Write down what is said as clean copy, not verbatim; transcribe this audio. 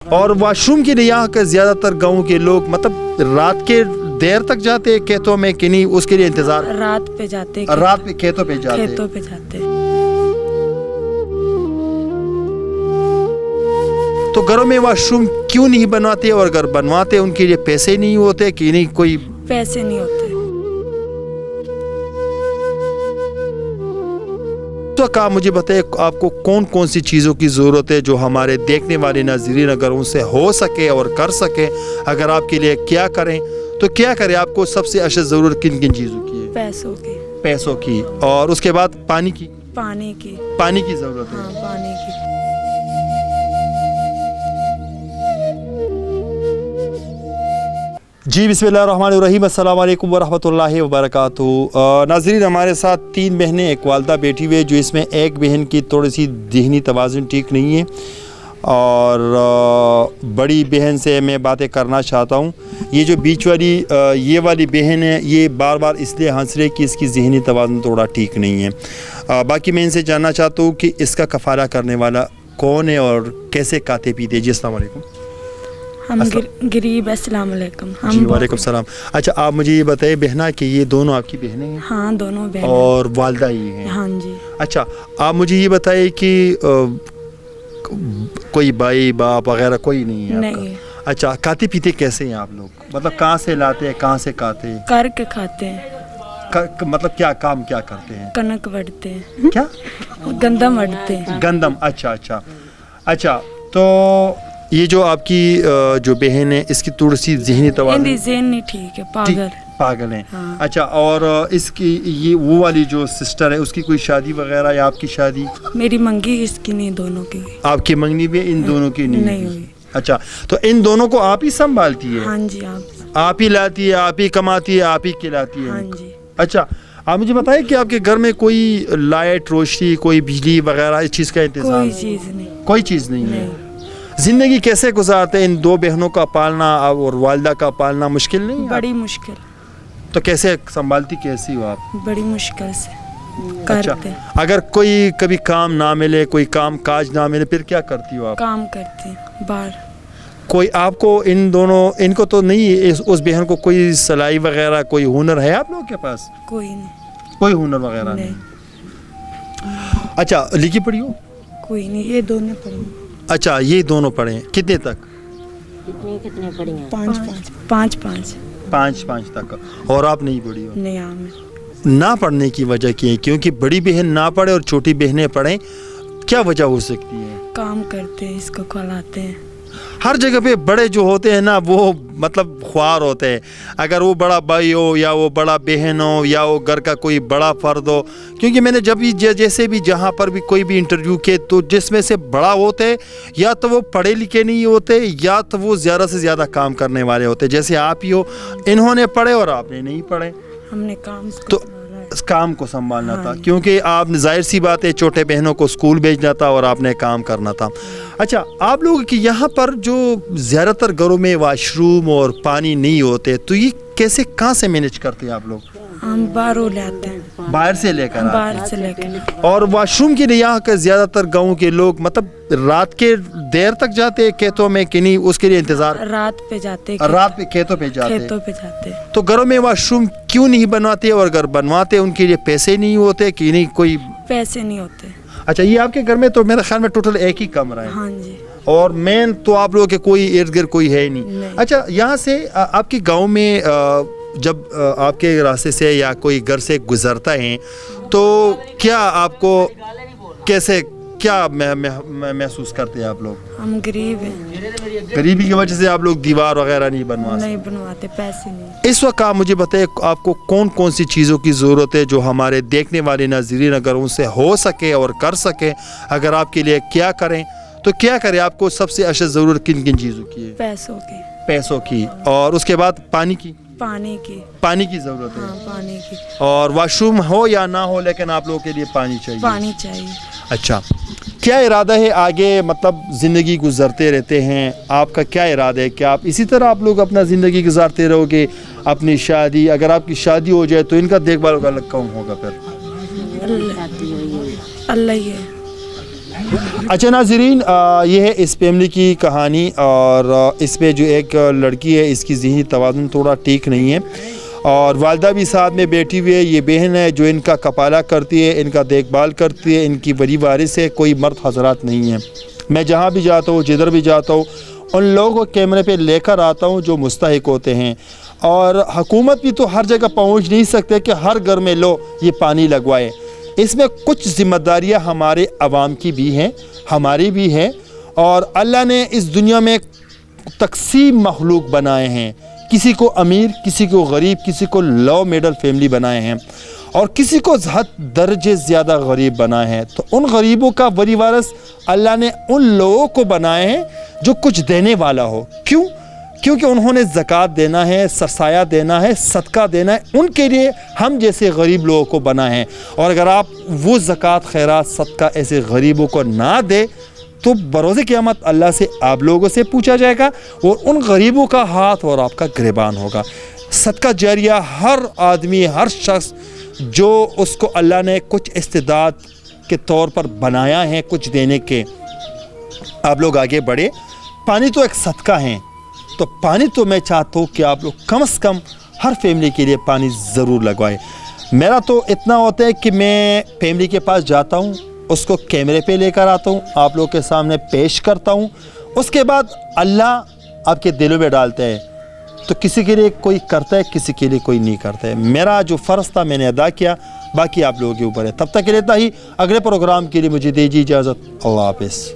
اور واشروم کے لیے یہاں کے زیادہ تر گاؤں کے لوگ مطلب رات کے دیر تک جاتے ہیں کھیتوں میں کہ نہیں، اس کے لیے انتظار رات پہ جاتے، رات میں کھیتوں پہ جاتے کھیتوں پہ جاتے۔ تو گھروں میں واشروم کیوں نہیں بنواتے، اور اگر بنواتے ان کے لیے پیسے نہیں ہوتے کہ نہیں، کوئی پیسے نہیں ہوتے۔ تو آپ مجھے بتائیں آپ کو کون کون سی چیزوں کی ضرورت ہے جو ہمارے دیکھنے والے ناظرین اگر ان سے ہو سکے اور کر سکے، اگر آپ کے لیے کیا کریں تو کیا کریں؟ آپ کو سب سے اشد ضرورت کن کن چیزوں کی ہے؟ پیسوں کی، اور اس کے بعد پانی کی ضرورت ہے۔ ہاں، پانی کی۔ جی بسم اللہ الرحمن الرحیم، السلام علیکم ورحمۃ اللہ وبرکاتہ۔ ناظرین، ہمارے ساتھ 3 بہنیں ایک والدہ بیٹھی ہوئی ہے، جو اس میں ایک بہن کی تھوڑی سی ذہنی توازن ٹھیک نہیں ہے، اور بڑی بہن سے میں باتیں کرنا چاہتا ہوں۔ یہ جو بیچ والی یہ والی بہن ہے، یہ بار بار اس لیے ہنس رہی کہ اس کی ذہنی توازن تھوڑا ٹھیک نہیں ہے۔ باقی میں ان سے جاننا چاہتا ہوں کہ اس کا کفالہ کرنے والا کون ہے اور کیسے کھاتے پیتے۔ جی السلام علیکم۔ ہم غریب۔ السلام علیکم۔ جی وعلیکم السلام۔ اچھا، آپ مجھے یہ بتائیے بہنا کہ یہ دونوں آپ کی بہنیں ہیں؟ ہاں، دونوں بہنیں۔ اور والدہ ہی ہیں؟ ہاں جی۔ اچھا، آپ مجھے یہ بتائیے کہ کوئی بھائی باپ وغیرہ کوئی نہیں ہے آپ کا؟ نہیں۔ اچھا، کھاتے پیتے کیسے ہیں آپ لوگ؟ مطلب کہاں سے لاتے ہیں، کہاں سے کھاتے ہیں؟ کر کے کھاتے ہیں۔ مطلب کیا کام کیا کرتے ہیں؟ کنک وڈتے ہیں۔ کیا؟ گندم وڈتے ہیں۔ گندم۔ اچھا، تو یہ جو آپ کی جو بہن ہے، اس کی تھوڑی سی ذہنی توازن ذہن نہیں ٹھیک ہے، پاگل ہیں۔ ہاں۔ اچھا، اور اس کی یہ وہ والی جو سسٹر ہے، اس کی کوئی شادی وغیرہ یا آپ کی شادی؟ میری منگی، اس کی نہیں، دونوں کی۔ آپ کی منگنی بھی ان دونوں کی نہیں ہوئی۔ اچھا، تو ان دونوں کو آپ ہی سنبھالتی ہے؟ ہاں جی۔ آپ ہی لاتی ہے، آپ ہی کماتی ہے، آپ ہی کھلاتی ہے؟ ہاں جی۔ اچھا، آپ مجھے بتائیں کہ آپ کے گھر میں کوئی لائٹ روشنی، کوئی بجلی وغیرہ اس چیز کا انتظام؟ کوئی چیز نہیں ہے۔ زندگی کیسے گزارتے ہیں؟ ان 2 بہنوں کا پالنا اور والدہ کا پالنا مشکل نہیں ہے؟ بڑی مشکل۔ تو کیسے سنبھالتی کیسی ہو آپ؟ بڑی مشکل سے اچھا، کرتے۔ اگر کوئی کبھی کام نہ ملے، کوئی کام کاج نہ ملے، پھر کیا کرتی ہو آپ؟ کام کرتے ہیں باہر۔ کوئی آپ کو ان کو تو نہیں، اس بہن کو کوئی سلائی وغیرہ کوئی ہنر ہے آپ لوگوں کے پاس؟ کوئی نہیں۔ کوئی ہنر وغیرہ نہیں۔ اچھا، لکھی پڑھی ہو؟ کوئی نہیں، یہ دونوں پڑھی۔ اچھا، یہ دونوں پڑھے ہیں۔ کتنے تک؟ کتنے پڑھی ہیں؟ 5 تک۔ اور آپ نہیں پڑھی ہو؟ نہیں۔ نہ پڑھنے کی وجہ کیا ہے؟ کیونکہ بڑی بہن نہ پڑھے اور چھوٹی بہنیں پڑھیں، کیا وجہ ہو سکتی ہے؟ کام کرتے ہیں، اس کو کھلاتے ہیں۔ ہر جگہ پہ بڑے جو ہوتے ہیں نا، وہ مطلب خوار ہوتے ہیں۔ اگر وہ بڑا بھائی ہو یا وہ بڑا بہن ہو یا وہ گھر کا کوئی بڑا فرد ہو، کیونکہ میں نے جب بھی جیسے بھی جہاں پر بھی کوئی بھی انٹرویو کیے، تو جس میں سے بڑا ہوتے یا تو وہ پڑھے لکھے نہیں ہوتے، یا تو وہ زیادہ سے زیادہ کام کرنے والے ہوتے، جیسے آپ ہی ہو۔ انہوں نے پڑھے اور آپ نے نہیں پڑھے، ہم نے کام کو سنبھالنا تھا، کیونکہ آپ ظاہر سی بات ہے چھوٹے بہنوں کو اسکول بھیجنا تھا اور آپ نے کام کرنا تھا۔ اچھا، آپ لوگ کہ یہاں پر جو زیادہ تر گھروں میں واش روم اور پانی نہیں ہوتے، تو یہ کیسے کہاں سے مینج کرتے ہیں آپ لوگ؟ ہم باہر لاتے ہیں، باہر سے لے کر؟ باہر سے لے کر۔ اور واش روم کے لیے یہاں کے زیادہ تر گاؤں کے لوگ مطلب رات کے دیر تک جاتے ہیں کھیتوں میں کہ نہیں، اس کے لیے انتظار رات پہ جاتے، رات پہ کھیتوں پہ جاتے؟ تو گھروں میں واش روم کیوں نہیں بنواتے، اور اگر بنواتے ان کے لیے پیسے نہیں ہوتے کہ نہیں، کوئی پیسے نہیں ہوتے۔ اچھا، یہ آپ کے گھر میں تو میرے خیال میں ٹوٹل ایک ہی کمرہ ہے؟ ہاں جی۔ اور مین تو آپ لوگوں کے کوئی ارد گرد کوئی ہے ہی نہیں۔ اچھا، یہاں سے آپ کے گاؤں میں جب آپ کے راستے سے یا کوئی گھر سے گزرتا ہے، تو کیا آپ کو کیسے کیا محسوس کرتے ہیں آپ لوگ؟ ہم غریب ہیں، غریبی کی وجہ سے آپ لوگ دیوار وغیرہ نہیں بنواتے، پیسے نہیں۔ اس وقت آپ مجھے بتائیں آپ کو کون کون سی چیزوں کی ضرورت ہے جو ہمارے دیکھنے والے ناظرین اگر ان سے ہو سکے اور کر سکے، اگر آپ کے لیے کیا کریں تو کیا کریں؟ آپ کو سب سے اشد ضرورت کن کن چیزوں کی ہے؟ پیسوں کی، اور اس کے بعد پانی کی ضرورت ہے؟ ہاں، پانی کی۔ اور واش روم ہو یا نہ ہو، لیکن آپ لوگوں کے لیے پانی چاہیے۔ اچھا، کیا ارادہ ہے آگے؟ مطلب زندگی گزرتے رہتے ہیں، آپ کا کیا ارادہ ہے کہ آپ اسی طرح آپ لوگ اپنا زندگی گزارتے رہو گے؟ اپنی شادی، اگر آپ کی شادی ہو جائے تو ان کا دیکھ بھال الگ کون ہوگا پھر؟ اللہ ہی ہے۔ اچھا ناظرین، یہ ہے اس فیملی کی کہانی، اور اس پہ جو ایک لڑکی ہے اس کی ذہنی توازن تھوڑا ٹھیک نہیں ہے، اور والدہ بھی ساتھ میں بیٹھی ہوئی ہے. یہ بہن ہے جو ان کا کفالہ کرتی ہے، ان کا دیکھ بھال کرتی ہے، ان کی بڑی وارث ہے، کوئی مرد حضرات نہیں ہے. میں جہاں بھی جاتا ہوں، جدھر بھی جاتا ہوں، ان لوگوں کو کیمرے پہ لے کر آتا ہوں جو مستحق ہوتے ہیں. اور حکومت بھی تو ہر جگہ پہنچ نہیں سکتے کہ ہر گھر میں لو یہ پانی لگوائے. اس میں کچھ ذمہ داریاں ہمارے عوام کی بھی ہیں، ہماری بھی ہے. اور اللہ نے اس دنیا میں تقسیم مخلوق بنائے ہیں، کسی کو امیر، کسی کو غریب، کسی کو لو میڈل فیملی بنائے ہیں، اور کسی کو حد درجے زیادہ غریب بنائے ہیں. تو ان غریبوں کا ولی وارث اللہ نے ان لوگوں کو بنائے ہیں جو کچھ دینے والا ہو. کیوں؟ کیونکہ انہوں نے زکوٰۃ دینا ہے، سرسایہ دینا ہے، صدقہ دینا ہے. ان کے لیے ہم جیسے غریب لوگوں کو بنا ہے. اور اگر آپ وہ زکوٰۃ، خیرات، صدقہ ایسے غریبوں کو نہ دے تو بروز قیامت اللہ سے آپ لوگوں سے پوچھا جائے گا، اور ان غریبوں کا ہاتھ اور آپ کا گریبان ہوگا. صدقہ جاریہ ہر آدمی، ہر شخص جو اس کو اللہ نے کچھ استعداد کے طور پر بنایا ہے کچھ دینے کے، آپ لوگ آگے بڑھے. پانی تو ایک صدقہ ہے، تو پانی تو میں چاہتا ہوں کہ آپ لوگ کم از کم ہر فیملی کے لیے پانی ضرور لگوائے. میرا تو اتنا ہوتا ہے کہ میں فیملی کے پاس جاتا ہوں، اس کو کیمرے پہ لے کر آتا ہوں، آپ لوگ کے سامنے پیش کرتا ہوں. اس کے بعد اللہ آپ کے دلوں میں ڈالتا ہے. تو کسی کے لیے کوئی کرتا ہے، کسی کے لیے کوئی نہیں کرتا ہے. میرا جو فرض تھا میں نے ادا کیا، باقی آپ لوگوں کے اوپر ہے. تب تک کے لیے اتنا ہی. اگلے پروگرام کے لیے مجھے دیجیے اجازت. اللہ حافظ.